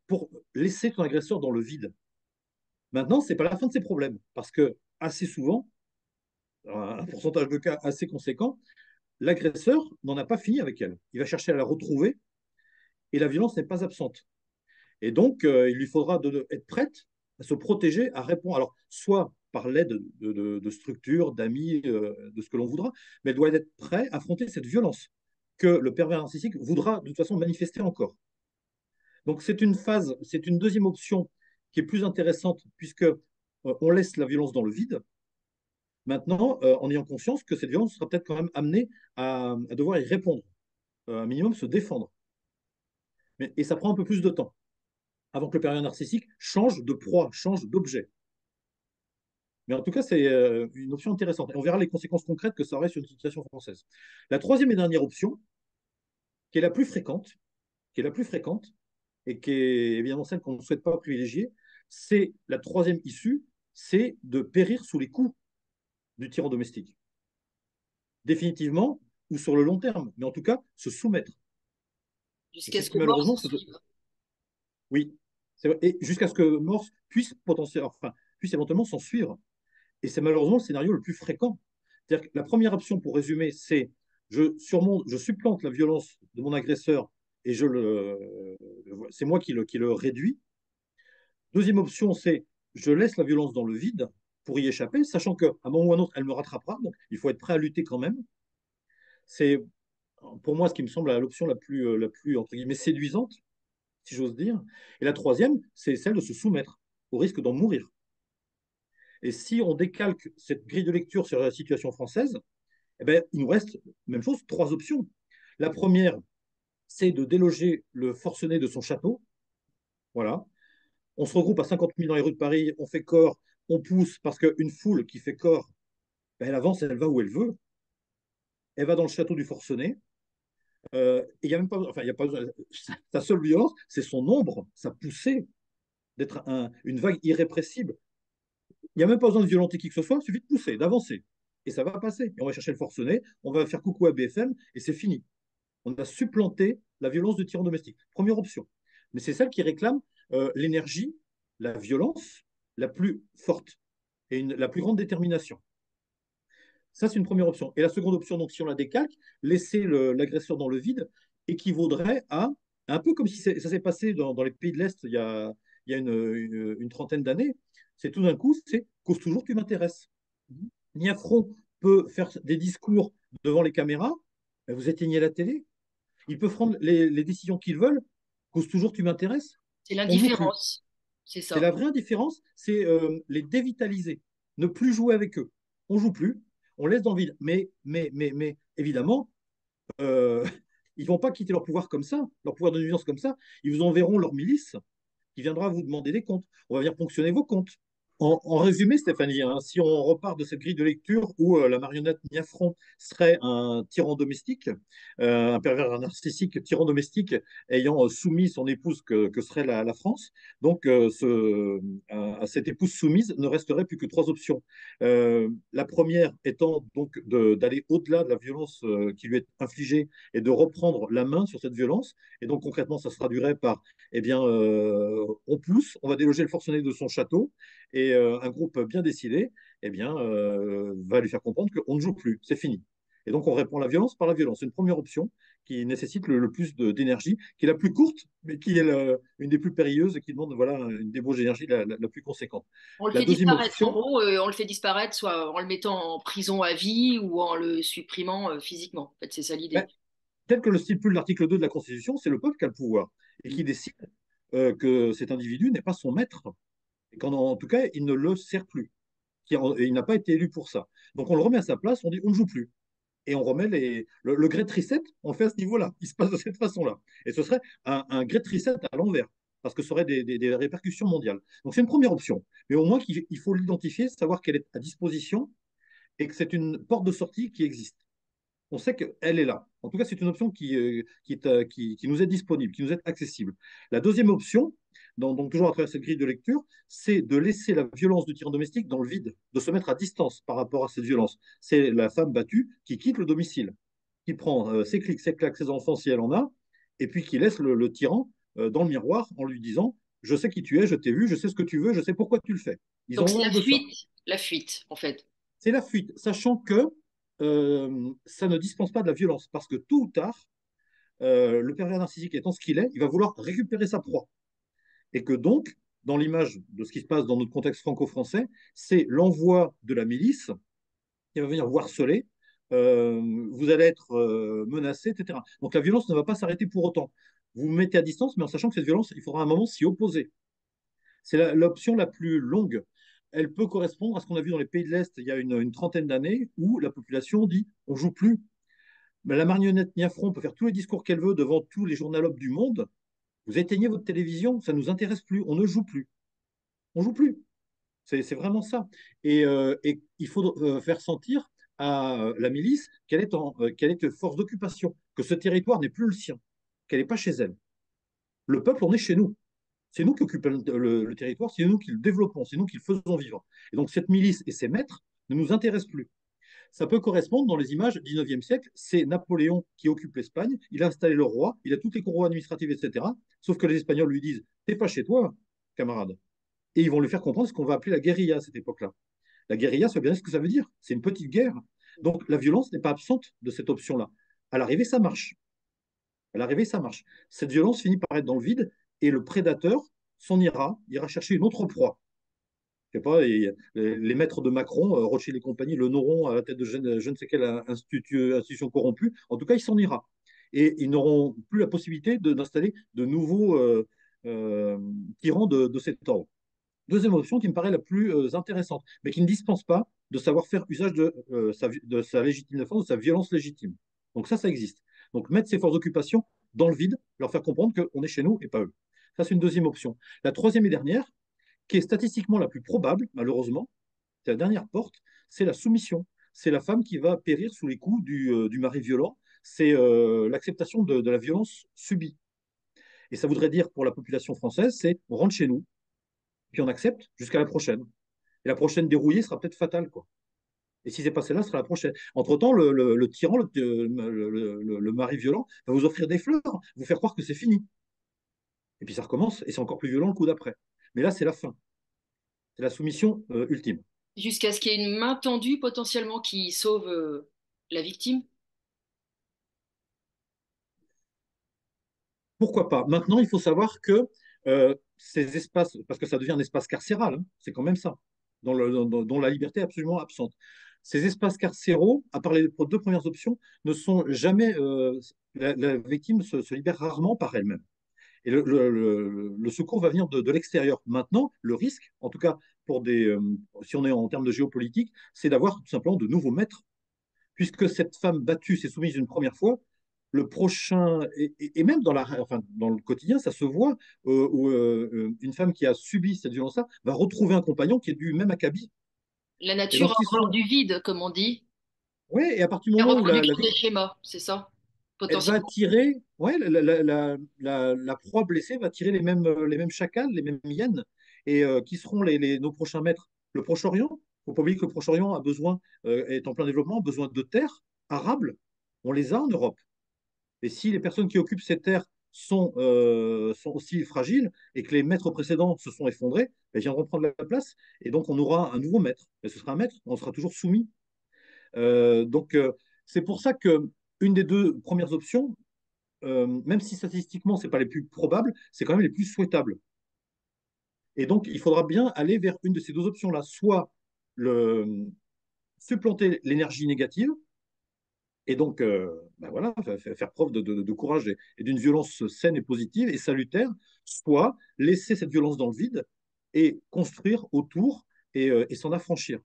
pour laisser son agresseur dans le vide. Maintenant, ce n'est pas la fin de ses problèmes. Parce que assez souvent, un pourcentage de cas assez conséquent, l'agresseur n'en a pas fini avec elle. Il va chercher à la retrouver et la violence n'est pas absente. Et donc, il lui faudra être prête à se protéger, à répondre. Alors, soit par l'aide de structures, d'amis, de ce que l'on voudra, mais elle doit être prête à affronter cette violence que le pervers narcissique voudra de toute façon manifester encore. Donc, c'est une deuxième option qui est plus intéressante puisque on laisse la violence dans le vide. Maintenant, en ayant conscience que cette violence sera peut-être quand même amenée à devoir y répondre, un minimum se défendre. Et ça prend un peu plus de temps avant que le pervers narcissique change de proie, change d'objet. Mais en tout cas, c'est une option intéressante. Et on verra les conséquences concrètes que ça aurait sur une situation française. La troisième et dernière option, qui est la plus fréquente, qui est la plus fréquente, et qui est évidemment celle qu'on ne souhaite pas privilégier, c'est la troisième issue, c'est de périr sous les coups du tyran domestique. Définitivement ou sur le long terme, mais en tout cas, se soumettre. Et Jusqu'à c'est ce ce que qui mort malheureusement, s'en suive. oui, c'est vrai. Et jusqu'à ce que Morse puisse potentiellement, enfin, puisse éventuellement s'en suivre. Et c'est malheureusement le scénario le plus fréquent. C'est-à-dire que la première option, pour résumer, c'est je supplante la violence de mon agresseur et c'est moi qui le réduis. Deuxième option, c'est je laisse la violence dans le vide pour y échapper, sachant qu'à un moment ou à un autre, elle me rattrapera. Donc, il faut être prêt à lutter quand même. C'est pour moi ce qui me semble l'option la plus entre guillemets séduisante, si j'ose dire. Et la troisième, c'est celle de se soumettre au risque d'en mourir. Et si on décalque cette grille de lecture sur la situation française, eh ben, il nous reste, même chose, trois options. La première, c'est de déloger le forcené de son château. Voilà. On se regroupe à 50 000 dans les rues de Paris, on fait corps, on pousse, parce qu'une foule qui fait corps, ben, elle avance, elle va où elle veut. Elle va dans le château du forcené. Il y a même pas, enfin, il y a pas besoin. Sa seule violence, c'est son ombre, sa poussée, d'être une vague irrépressible. Il n'y a même pas besoin de violenter qui que ce soit, il suffit de pousser, d'avancer. Et ça va passer. Et on va chercher le forcené, on va faire coucou à BFM, et c'est fini. On a supplanté la violence du tyran domestique. Première option. Mais c'est celle qui réclame l'énergie, la violence la plus forte et la plus grande détermination. Ça, c'est une première option. Et la seconde option, donc, si on la décalque, laisser l'agresseur dans le vide équivaudrait à, un peu comme si ça s'est passé dans les pays de l'Est il y a une trentaine d'années, c'est tout d'un coup, c'est cause toujours tu m'intéresses. Niafron peut faire des discours devant les caméras, ben, vous éteignez la télé. Ils peuvent prendre les décisions qu'ils veulent, cause toujours tu m'intéresses. C'est On joue plus. l'indifférence, c'est C'est ça. la vraie différence, c'est les dévitaliser, ne plus jouer avec eux. On joue plus, on laisse dans le vide. Mais évidemment, euh, ils ne vont pas quitter leur pouvoir comme ça, leur pouvoir de nuisance comme ça. Ils vous enverront leur milice qui viendra vous demander des comptes. On va venir ponctionner vos comptes. En résumé, Stéphanie, hein, si on repart de cette grille de lecture où la marionnette Niafron serait un tyran domestique, un pervers narcissique tyran domestique ayant soumis son épouse que serait la France, donc à cette épouse soumise ne resterait plus que trois options. La première étant donc d'aller au-delà de la violence qui lui est infligée et de reprendre la main sur cette violence. Et donc concrètement, ça se traduirait par, eh bien, on pousse, on va déloger le forcené de son château et un groupe bien décidé eh bien, va lui faire comprendre qu'on ne joue plus, c'est fini. Et donc on répond à la violence par la violence. C'est une première option qui nécessite le plus d'énergie, qui est la plus courte, mais qui est une des plus périlleuses et qui demande voilà, une débauche d'énergie la plus conséquente. On le La fait deuxième disparaître. En option, gros, on le fait disparaître soit en le mettant en prison à vie ou en le supprimant physiquement. En fait, c'est ça l'idée. ben, tel que le stipule l'article 2 de la Constitution, c'est le peuple qui a le pouvoir et qui décide que cet individu n'est pas son maître et qu'en tout cas, il ne le sert plus. Il n'a pas été élu pour ça. Donc on le remet à sa place, on dit on ne joue plus. Et on remet le Great Reset, on le fait à ce niveau-là. Il se passe de cette façon-là. Et ce serait un Great Reset à l'envers, parce que ça aurait des répercussions mondiales. Donc c'est une première option. Mais au moins qu'il faut l'identifier, savoir qu'elle est à disposition et que c'est une porte de sortie qui existe. On sait qu'elle est là. En tout cas, c'est une option qui nous est disponible, qui nous est accessible. La deuxième option, donc toujours à travers cette grille de lecture, c'est de laisser la violence du tyran domestique dans le vide, de se mettre à distance par rapport à cette violence. C'est la femme battue qui quitte le domicile, qui prend ses clics, ses claques, ses enfants si elle en a, et puis qui laisse le tyran dans le miroir en lui disant je sais qui tu es, je t'ai vu, je sais ce que tu veux, je sais pourquoi tu le fais. Ils ont Donc c'est horreur de ça. la fuite, en fait. C'est la fuite, sachant que ça ne dispense pas de la violence, parce que tôt ou tard, le pervers narcissique étant ce qu'il est, il va vouloir récupérer sa proie. Et que donc, dans l'image de ce qui se passe dans notre contexte franco-français, c'est l'envoi de la milice qui va venir vous harceler, vous allez être menacé, etc. Donc la violence ne va pas s'arrêter pour autant. Vous vous mettez à distance, mais en sachant que cette violence, il faudra un moment s'y opposer. C'est l'option la plus longue. Elle peut correspondre à ce qu'on a vu dans les pays de l'Est il y a une trentaine d'années, où la population dit on joue plus. Mais la marionnette Niafron peut faire tous les discours qu'elle veut devant tous les journalopes du monde. Vous éteignez votre télévision, ça ne nous intéresse plus, on ne joue plus. On joue plus. C'est vraiment ça. Et il faut faire sentir à la milice qu'elle est force d'occupation, que ce territoire n'est plus le sien, qu'elle n'est pas chez elle. Le peuple, on est chez nous. C'est nous qui occupons le territoire, c'est nous qui le développons, c'est nous qui le faisons vivre. Et donc cette milice et ses maîtres ne nous intéressent plus. Ça peut correspondre dans les images du 19e siècle. C'est Napoléon qui occupe l'Espagne, il a installé le roi, il a toutes les cours administratives, etc. Sauf que les Espagnols lui disent t'es pas chez toi, camarade. Et ils vont lui faire comprendre ce qu'on va appeler la guérilla à cette époque-là. La guérilla, ça veut bien dire ce que ça veut dire. C'est une petite guerre. Donc la violence n'est pas absente de cette option-là. À l'arrivée, ça marche. À l'arrivée, ça marche. Cette violence finit par être dans le vide et le prédateur s'en ira chercher une autre proie. Je sais pas, les maîtres de Macron, Rothschild et compagnie, le n'auront à la tête de je ne sais quelle institution corrompue. En tout cas, il s'en ira. Et ils n'auront plus la possibilité d'installer de nouveaux euh, tyrans de cet ordre. Deuxième option qui me paraît la plus intéressante, mais qui ne dispense pas de savoir faire usage de sa légitime défense, de sa violence légitime. Donc ça existe. Donc mettre ces forces d'occupation dans le vide, leur faire comprendre qu'on est chez nous et pas eux. Ça, c'est une deuxième option. La troisième et dernière, qui est statistiquement la plus probable, malheureusement, c'est la dernière porte, c'est la soumission. C'est la femme qui va périr sous les coups du mari violent. C'est l'acceptation de la violence subie. Et ça voudrait dire pour la population française, c'est on rentre chez nous, puis on accepte jusqu'à la prochaine. Et la prochaine dérouillée sera peut-être fatale, quoi. Et si c'est pas celle-là, ce sera la prochaine. Entre-temps, le tyran, le mari violent, va vous offrir des fleurs, vous faire croire que c'est fini. Et puis ça recommence, et c'est encore plus violent le coup d'après. Mais là, c'est la fin. C'est la soumission ultime. Jusqu'à ce qu'il y ait une main tendue potentiellement qui sauve la victime. Pourquoi pas? Maintenant, il faut savoir que ces espaces, parce que ça devient un espace carcéral, hein, c'est quand même ça, dont la liberté est absolument absente. Ces espaces carcéraux, à part les deux premières options, ne sont jamais. La victime se libère rarement par elle-même. Et le secours va venir de l'extérieur. Maintenant, le risque, en tout cas pour si on est en termes de géopolitique, c'est d'avoir tout simplement de nouveaux maîtres, puisque cette femme battue s'est soumise une première fois. Le prochain, et même enfin, dans le quotidien, ça se voit, où une femme qui a subi cette violence-là va retrouver un compagnon qui est du même acabit. La Et nature donc, a horreur du vide, comme on dit. ouais, et à partir du La moment où reproduction des schémas, c'est ça, elle va potentiellement. tirer, ouais, la proie blessée va tirer les mêmes chacals, les mêmes hyènes, et qui seront nos prochains maîtres? Le Proche-Orient. Il ne faut pas oublier que le Proche-Orient a besoin, est en plein développement, a besoin de terres arables. On les a en Europe. Et si les personnes qui occupent ces terres sont aussi fragiles et que les maîtres précédents se sont effondrés, ben, ils viendront prendre la place. Et donc, on aura un nouveau maître. Mais ce sera un maître, on sera toujours soumis. Donc, c'est pour ça que une des deux premières options, même si statistiquement, ce n'est pas les plus probables, c'est quand même les plus souhaitables. Et donc, il faudra bien aller vers une de ces deux options-là, soit supplanter l'énergie négative, et donc, ben voilà, faire preuve de courage et d'une violence saine et positive et salutaire, soit laisser cette violence dans le vide et construire autour et s'en affranchir.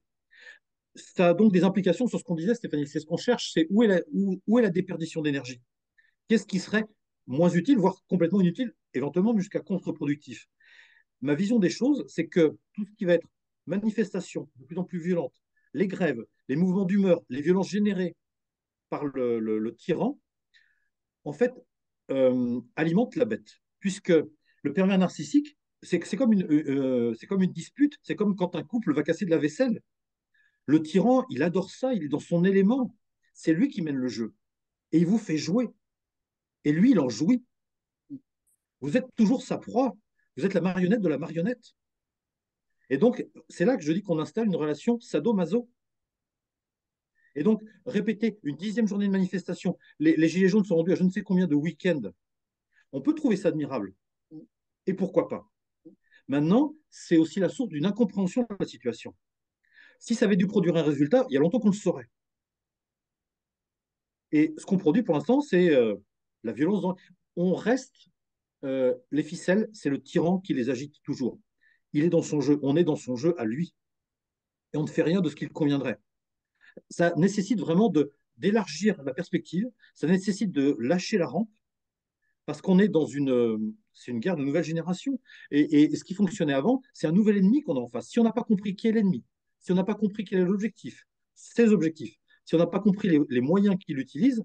Ça a donc des implications sur ce qu'on disait, Stéphanie. C'est ce qu'on cherche, c'est où est la déperdition d'énergie. Qu'est-ce qui serait moins utile, voire complètement inutile, éventuellement jusqu'à contre-productif. Ma vision des choses, c'est que tout ce qui va être manifestation de plus en plus violente, les grèves, les mouvements d'humeur, les violences générées par le tyran, en fait, alimente la bête. Puisque le pervers narcissique, c'est comme une dispute, c'est comme quand un couple va casser de la vaisselle. Le tyran, il adore ça, il est dans son élément. C'est lui qui mène le jeu. Et il vous fait jouer. Et lui, il en jouit. Vous êtes toujours sa proie. Vous êtes la marionnette de la marionnette. Et donc, c'est là que je dis qu'on installe une relation sado-maso. Et donc, répéter une 10e journée de manifestation, les Gilets jaunes sont rendus à je ne sais combien de week-ends. On peut trouver ça admirable. Et pourquoi pas? Maintenant, c'est aussi la source d'une incompréhension de la situation. Si ça avait dû produire un résultat, il y a longtemps qu'on le saurait. Et ce qu'on produit pour l'instant, c'est la violence. On reste, les ficelles, c'est le tyran qui les agite toujours. Il est dans son jeu, on est dans son jeu à lui. Et on ne fait rien de ce qu'il conviendrait. Ça nécessite vraiment d'élargir la perspective, ça nécessite de lâcher la rampe, parce qu'on est dans c'est une guerre de nouvelle génération. Et ce qui fonctionnait avant, c'est un nouvel ennemi qu'on a en face. Si on n'a pas compris qui est l'ennemi, si on n'a pas compris quel est l'objectif, ses objectifs, si on n'a pas compris les moyens qu'il utilise,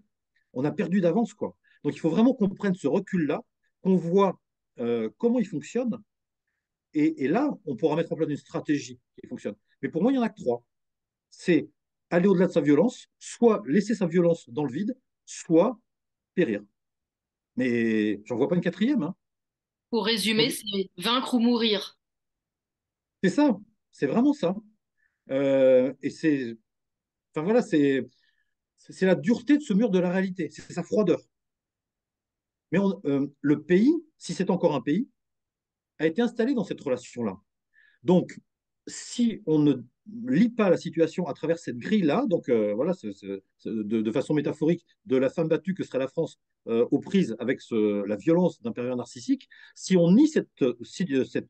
on a perdu d'avance, quoi. Donc il faut vraiment qu'on prenne ce recul-là, qu'on voit comment il fonctionne, et là, on pourra mettre en place une stratégie qui fonctionne. Mais pour moi, il n'y en a que trois. C'est aller au-delà de sa violence, soit laisser sa violence dans le vide, soit périr. Mais j'en vois pas une quatrième, hein. Pour résumer, Donc, c'est vaincre ou mourir. c'est ça, c'est vraiment ça. Et enfin voilà, c'est la dureté de ce mur de la réalité, c'est sa froideur. Mais le pays, si c'est encore un pays, a été installé dans cette relation-là. Donc, si on ne lit pas la situation à travers cette grille-là, donc voilà, de façon métaphorique, de la femme battue que serait la France aux prises avec la violence d'un pervers narcissique, si on nie cette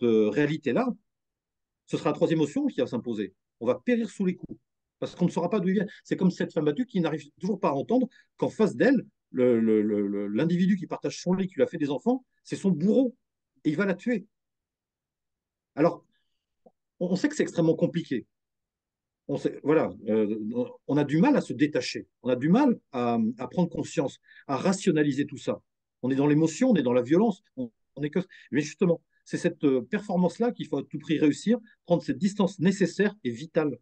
réalité-là, ce sera la troisième option qui va s'imposer. On va périr sous les coups. Parce qu'on ne saura pas d'où il vient. C'est comme cette femme battue qui n'arrive toujours pas à entendre qu'en face d'elle, l'individu qui partage son lit, qui lui a fait des enfants, c'est son bourreau. Et il va la tuer. Alors, on sait que c'est extrêmement compliqué. Voilà, on a du mal à se détacher. On a du mal à prendre conscience, à rationaliser tout ça. On est dans l'émotion, on est dans la violence. On est que... Mais justement, c'est cette performance-là qu'il faut à tout prix réussir, prendre cette distance nécessaire et vitale.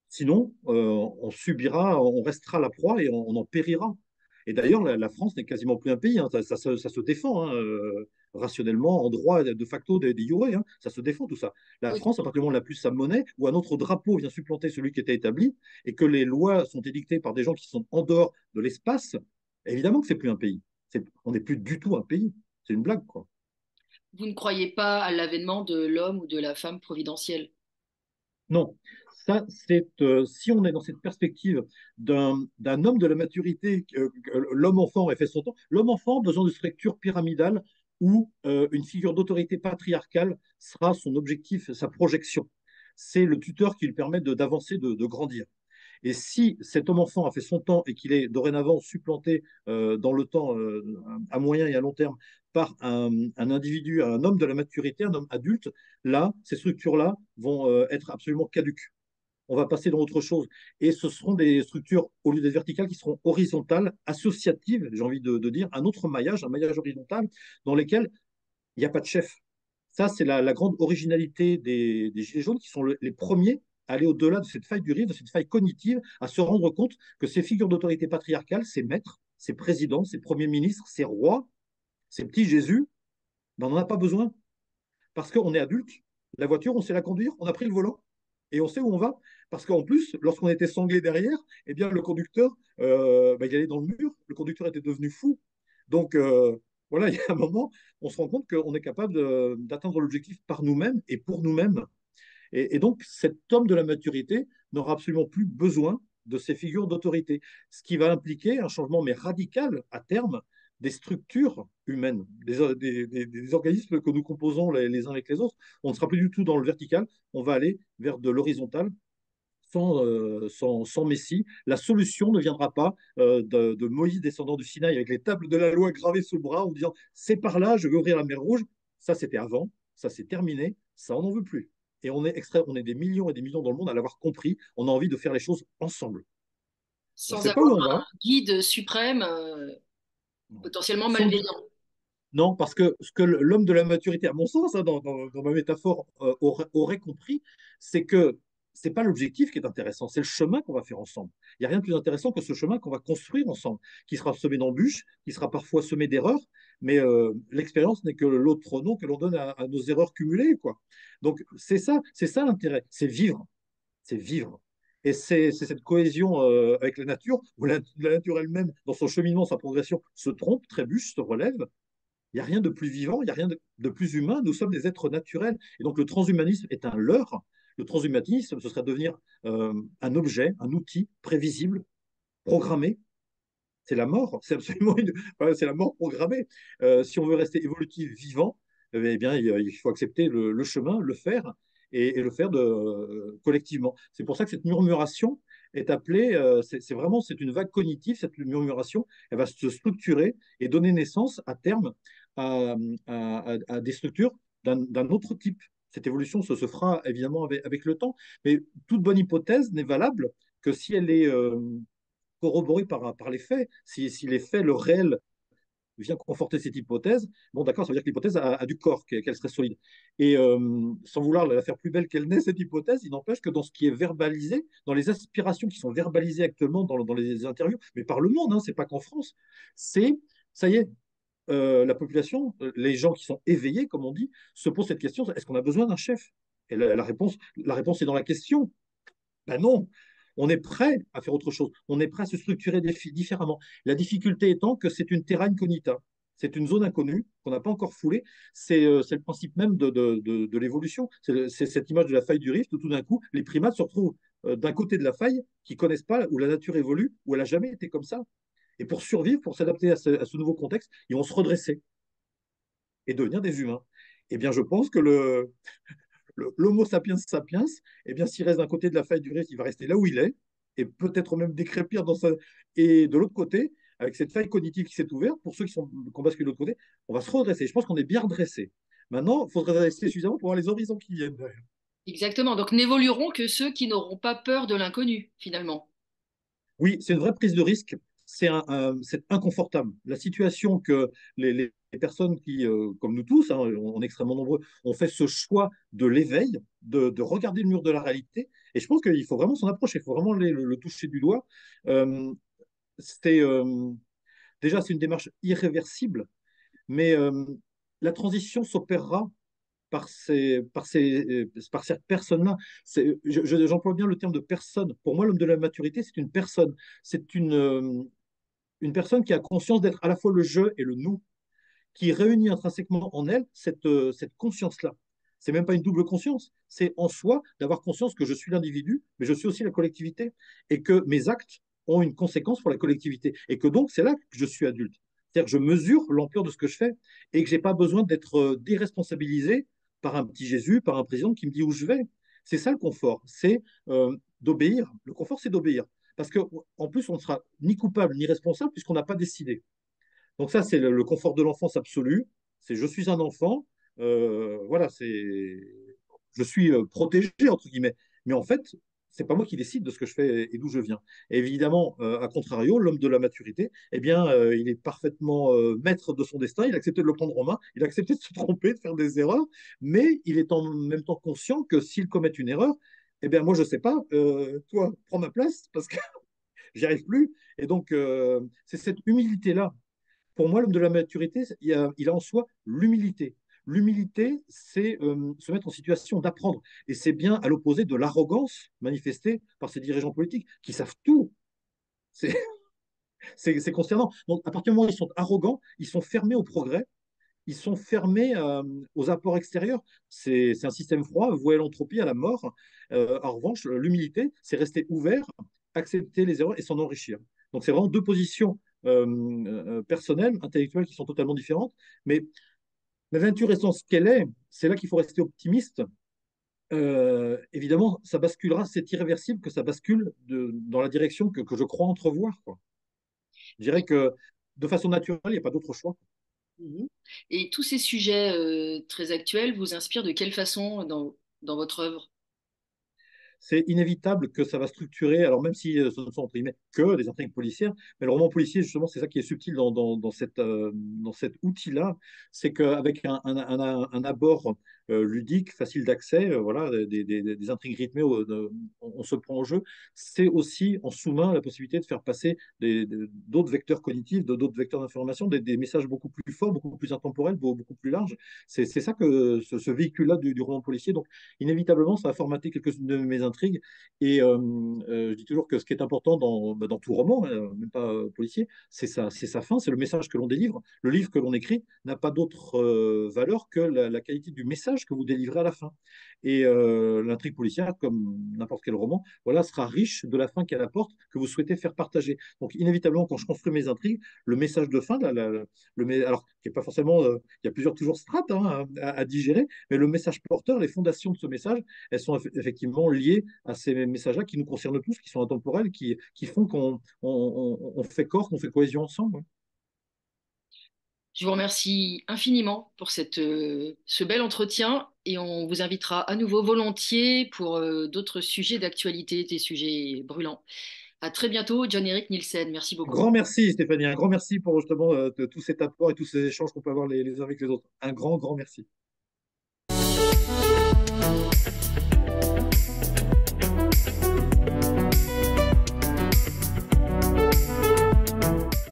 Sinon, on subira, on restera la proie et on en périra. Et d'ailleurs, la France n'est quasiment plus un pays, hein. Ça se défend, hein, rationnellement, en droit, de facto, des jure, hein. Ça se défend tout ça. La Oui. France, à partir du moment où elle n'a plus sa monnaie, où un autre drapeau vient supplanter celui qui était établi, et que les lois sont édictées par des gens qui sont en dehors de l'espace, évidemment que c'est plus un pays. On n'est plus du tout un pays. C'est une blague, quoi. Vous ne croyez pas à l'avènement de l'homme ou de la femme providentielle? Non, ça, si on est dans cette perspective d'un homme de la maturité, que l'homme-enfant aurait fait son temps, l'homme-enfant a besoin de structure pyramidale où une figure d'autorité patriarcale sera son objectif, sa projection. C'est le tuteur qui lui permet d'avancer, de grandir. Et si cet homme-enfant a fait son temps et qu'il est dorénavant supplanté dans le temps, à moyen et à long terme, par un individu, un homme de la maturité, un homme adulte, là, ces structures-là vont être absolument caduques. On va passer dans autre chose. Et ce seront des structures, au lieu d'être verticales, qui seront horizontales, associatives, j'ai envie de dire, un maillage horizontal, dans lesquels il n'y a pas de chef. Ça, c'est la grande originalité des Gilets jaunes, qui sont les premiers à aller au-delà de cette faille du rive, de cette faille cognitive, à se rendre compte que ces figures d'autorité patriarcale, ces maîtres, ces présidents, ces premiers ministres, ces rois, ces petits Jésus, ben, on n'en a pas besoin. Parce qu'on est adulte, la voiture, on sait la conduire, on a pris le volant et on sait où on va. Parce qu'en plus, lorsqu'on était sanglé derrière, eh bien, le conducteur, ben, il allait dans le mur, le conducteur était devenu fou. Donc, voilà, il y a un moment, on se rend compte qu'on est capable d'atteindre l'objectif par nous-mêmes et pour nous-mêmes. Et donc, cet homme de la maturité n'aura absolument plus besoin de ces figures d'autorité, ce qui va impliquer un changement, mais radical à terme, des structures humaines, des organismes que nous composons les uns avec les autres. On ne sera plus du tout dans le vertical, on va aller vers de l'horizontal sans Messie. La solution ne viendra pas de Moïse descendant du Sinaï avec les tables de la loi gravées sous le bras en disant c'est par là, je vais ouvrir la mer Rouge. Ça, c'était avant, ça, c'est terminé, ça, on n'en veut plus. Et on est des millions et des millions dans le monde à l'avoir compris. On a envie de faire les choses ensemble. On ne Sans sait pas avoir où on va. un guide suprême potentiellement Sans guide. malveillant. Non, parce que ce que l'homme de la maturité, à mon sens, hein, dans ma métaphore, aurait compris, c'est que c'est pas l'objectif qui est intéressant, c'est le chemin qu'on va faire ensemble. Il n'y a rien de plus intéressant que ce chemin qu'on va construire ensemble, qui sera semé d'embûches, qui sera parfois semé d'erreurs, mais l'expérience n'est que l'autre nom que l'on donne à nos erreurs cumulées, quoi. Donc c'est ça l'intérêt, c'est vivre, c'est vivre. Et c'est cette cohésion avec la nature, où la nature elle-même, dans son cheminement, sa progression, se trompe, trébuche, se relève, il n'y a rien de plus vivant, il n'y a rien de plus humain. Nous sommes des êtres naturels. Et donc le transhumanisme est un leurre. Le transhumanisme, ce serait devenir un objet, un outil prévisible, programmé. C'est la mort. C'est absolument c'est la mort programmée. Si on veut rester évolutif, vivant, eh bien, il faut accepter le chemin, le faire et le faire collectivement. C'est pour ça que cette murmuration est appelée, c'est vraiment c'est une vague cognitive, cette murmuration, elle va se structurer et donner naissance à terme à des structures d'un autre type. Cette évolution se fera évidemment avec le temps, mais toute bonne hypothèse n'est valable que si elle est corroborée par les faits. Si les faits, le réel, vient conforter cette hypothèse, bon, d'accord, ça veut dire que l'hypothèse a du corps, qu'elle serait solide. Et sans vouloir la faire plus belle qu'elle n'est, cette hypothèse, il n'empêche que dans ce qui est verbalisé, dans les aspirations qui sont verbalisées actuellement dans les interviews, mais par le monde, hein, c'est pas qu'en France, ça y est, la population, les gens qui sont éveillés, comme on dit, se posent cette question, est-ce qu'on a besoin d'un chef? Et la réponse est dans la question. Ben non, On est prêt à faire autre chose. On est prêt à se structurer différemment. La difficulté étant que c'est une terra incognita. C'est une zone inconnue qu'on n'a pas encore foulée. C'est le principe même de l'évolution. C'est cette image de la faille du rift où tout d'un coup, les primates se retrouvent d'un côté de la faille qui ne connaissent pas, où la nature évolue, où elle n'a jamais été comme ça. Et pour survivre, pour s'adapter à ce nouveau contexte, ils vont se redresser et devenir des humains. Eh bien, je pense que l'Homo sapiens sapiens, eh bien, s'il reste d'un côté de la faille du rift, il va rester là où il est, et peut-être même décrépir dans sa... Et de l'autre côté, avec cette faille cognitive qui s'est ouverte, pour ceux qui ont basculé de l'autre côté, on va se redresser. Je pense qu'on est bien redressé. Maintenant, il faudrait rester suffisamment pour voir les horizons qui viennent. Exactement. Donc n'évolueront que ceux qui n'auront pas peur de l'inconnu, finalement. Oui, c'est une vraie prise de risque. C'est inconfortable. La situation que les personnes qui, comme nous tous, hein, on est extrêmement nombreux, ont fait ce choix de l'éveil, de regarder le mur de la réalité. Et je pense qu'il faut vraiment s'en approcher, il faut vraiment le toucher du doigt. Euh, c'est, euh, Déjà, c'est une démarche irréversible, mais la transition s'opérera par cette personne-là. J'emploie bien le terme de personne. Pour moi, l'homme de la maturité, c'est une personne. C'est une personne qui a conscience d'être à la fois le je et le nous, qui réunit intrinsèquement en elle cette conscience-là. C'est même pas une double conscience, c'est en soi d'avoir conscience que je suis l'individu, mais je suis aussi la collectivité, et que mes actes ont une conséquence pour la collectivité, et que donc c'est là que je suis adulte. C'est-à-dire que je mesure l'ampleur de ce que je fais, et que j'ai pas besoin d'être déresponsabilisé par un petit Jésus, par un président qui me dit où je vais. C'est ça le confort, c'est d'obéir. Le confort, c'est d'obéir. Parce qu'en plus, on ne sera ni coupable ni responsable puisqu'on n'a pas décidé. Donc ça, c'est le confort de l'enfance absolu. C'est je suis un enfant, voilà, je suis protégé entre guillemets. Mais en fait, c'est pas moi qui décide de ce que je fais et d'où je viens. Et évidemment, à contrario, l'homme de la maturité, eh bien, il est parfaitement maître de son destin. Il a accepté de le prendre en main. Il a accepté de se tromper, de faire des erreurs, mais il est en même temps conscient que s'il commet une erreur, eh bien, moi, je sais pas. Toi, prends ma place parce que j'y arrive plus. Et donc, c'est cette humilité-là pour moi, l'homme de la maturité, il a en soi l'humilité. L'humilité, c'est se mettre en situation d'apprendre. Et c'est bien à l'opposé de l'arrogance manifestée par ces dirigeants politiques qui savent tout. C'est c'est concernant. Donc, à partir du moment où ils sont arrogants, ils sont fermés au progrès, ils sont fermés aux apports extérieurs. C'est un système froid, voué à l'entropie, à la mort. En revanche, l'humilité, c'est rester ouvert, accepter les erreurs et s'en enrichir. Donc, c'est vraiment deux positions personnelles, intellectuelles qui sont totalement différentes. Mais la nature étant ce qu'elle est, c'est là qu'il faut rester optimiste. Évidemment, ça basculera, c'est irréversible que ça bascule dans la direction que je crois entrevoir, quoi. Je dirais que de façon naturelle, il n'y a pas d'autre choix. Mhm. Et tous ces sujets très actuels vous inspirent de quelle façon dans votre œuvre? C'est inévitable que ça va structurer, alors même si ce ne sont entre guillemets que des intrigues policières, mais le roman policier, justement, c'est ça qui est subtil dans cet outil-là, c'est qu'avec un abord ludique, facile d'accès, voilà, des intrigues rythmées, on se prend au jeu, c'est aussi en sous-main la possibilité de faire passer d'autres vecteurs cognitifs, d'autres vecteurs d'information, des messages beaucoup plus forts, beaucoup plus intemporels, beaucoup plus larges. C'est ça que ce véhicule-là du roman policier. Donc, inévitablement, ça a formaté quelques-unes de mes intrigues. Et je dis toujours que ce qui est important dans tout roman, même pas policier, c'est sa fin, c'est le message que l'on délivre. Le livre que l'on écrit n'a pas d'autre valeur que la qualité du message que vous délivrez à la fin. Et l'intrigue policière, comme n'importe quel roman, voilà, sera riche de la fin qu'elle apporte, que vous souhaitez faire partager. Donc, inévitablement, quand je construis mes intrigues, le message de fin, alors, qui n'est pas forcément, il y a toujours strates à digérer, mais le message porteur, les fondations de ce message, elles sont effectivement liées à ces messages-là qui nous concernent tous, qui sont intemporels, qui font qu'on fait corps, qu'on fait cohésion ensemble. Je vous remercie infiniment pour ce bel entretien et on vous invitera à nouveau volontiers pour d'autres sujets d'actualité, des sujets brûlants. À très bientôt, John-Éric Nielsen. Merci beaucoup. Grand merci Stéphanie, un grand merci pour justement tout cet apport et tous ces échanges qu'on peut avoir les uns avec les autres. Un grand, grand merci.